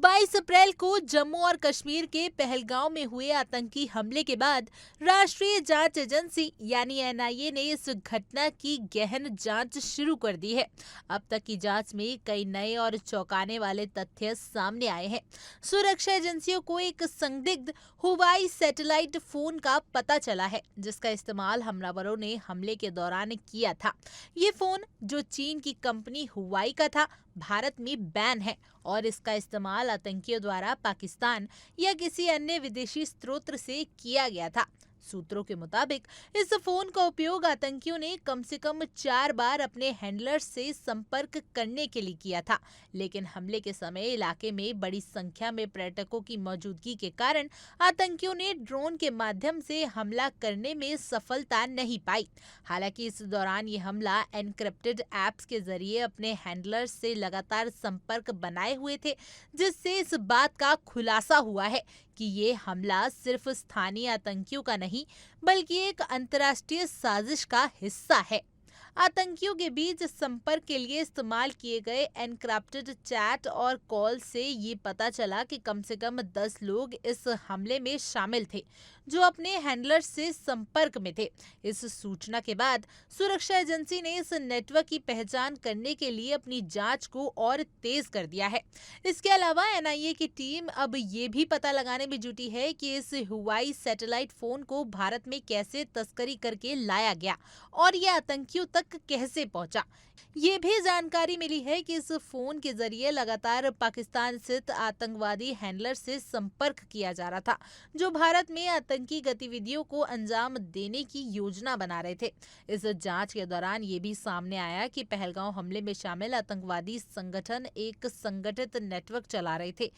22 अप्रैल को जम्मू और कश्मीर के पहलगांव में हुए आतंकी हमले के बाद राष्ट्रीय जांच एजेंसी यानी एनआईए ने इस घटना की गहन जांच शुरू कर दी है। अब तक की जांच में कई नए और चौंकाने वाले तथ्य सामने आए हैं। सुरक्षा एजेंसियों को एक संदिग्ध हुवाई सैटेलाइट फोन का पता चला है, जिसका इस्तेमाल हमलावरों ने हमले के दौरान किया था। ये फोन, जो चीन की कंपनी हुवाई का था, भारत में बैन है और इसका इस्तेमाल आतंकियों द्वारा पाकिस्तान या किसी अन्य विदेशी स्रोत से किया गया था। सूत्रों के मुताबिक इस फोन का उपयोग आतंकियों ने कम से कम 4 बार अपने हैंडलर्स से संपर्क करने के लिए किया था, लेकिन हमले के समय इलाके में बड़ी संख्या में पर्यटकों की मौजूदगी के कारण आतंकियों ने ड्रोन के माध्यम से हमला करने में सफलता नहीं पाई। हालांकि इस दौरान ये हमला एनक्रिप्टेड ऐप्स के जरिए अपने हैंडलर्स से लगातार संपर्क बनाए हुए थे, जिससे इस बात का खुलासा हुआ है कि ये हमला सिर्फ स्थानीय आतंकियों का नहीं, बल्कि एक अंतर्राष्ट्रीय साजिश का हिस्सा है। आतंकियों के बीच संपर्क के लिए इस्तेमाल किए गए एनक्रिप्टेड चैट और कॉल से ये पता चला कि कम से कम 10 लोग इस हमले में शामिल थे, जो अपने हैंडलर से संपर्क में थे। इस सूचना के बाद सुरक्षा एजेंसी ने इस नेटवर्क की पहचान करने के लिए अपनी जांच को और तेज कर दिया है। इसके अलावा एनआईए की टीम अब ये भी पता लगाने में जुटी है कि इस हुवाई सैटेलाइट फोन को भारत में कैसे तस्करी करके लाया गया और ये आतंकियों तक कैसे पहुंचा। ये भी जानकारी मिली है कि इस फोन के जरिए लगातार पाकिस्तान स्थित आतंकवादी हैंडलर से संपर्क किया जा रहा था, जो भारत में आतंकी गतिविधियों को अंजाम देने की योजना बना रहे थे। इस जांच के दौरान ये भी सामने आया कि पहलगांव हमले में शामिल आतंकवादी संगठन एक संगठित नेटवर्क चला रहे थे।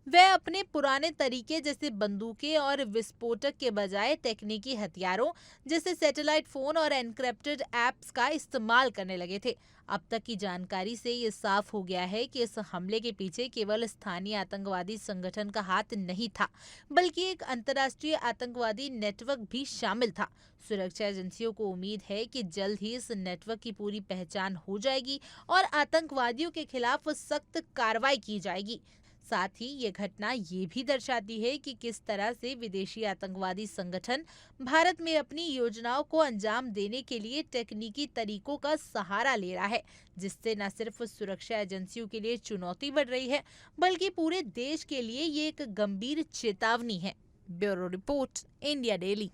वे अपने पुराने तरीके जैसे बंदूकें और विस्फोटक के बजाय तकनीकी हथियारों जैसे सैटेलाइट फोन और एनक्रिप्टेड ऐप्स का इस्तेमाल करने लगे थे। अब तक की जानकारी से ये साफ हो गया है कि इस हमले के पीछे केवल स्थानीय आतंकवादी संगठन का हाथ नहीं था, बल्कि एक अंतर्राष्ट्रीय आतंकवादी नेटवर्क भी शामिल था। सुरक्षा एजेंसियों को उम्मीद है कि जल्द ही इस नेटवर्क की पूरी पहचान हो जाएगी और आतंकवादियों के खिलाफ सख्त कार्रवाई की जाएगी। साथ ही ये घटना ये भी दर्शाती है कि किस तरह से विदेशी आतंकवादी संगठन भारत में अपनी योजनाओं को अंजाम देने के लिए तकनीकी तरीकों का सहारा ले रहा है, जिससे न सिर्फ सुरक्षा एजेंसियों के लिए चुनौती बढ़ रही है, बल्कि पूरे देश के लिए ये एक गंभीर चेतावनी है। Bureau report, India daily.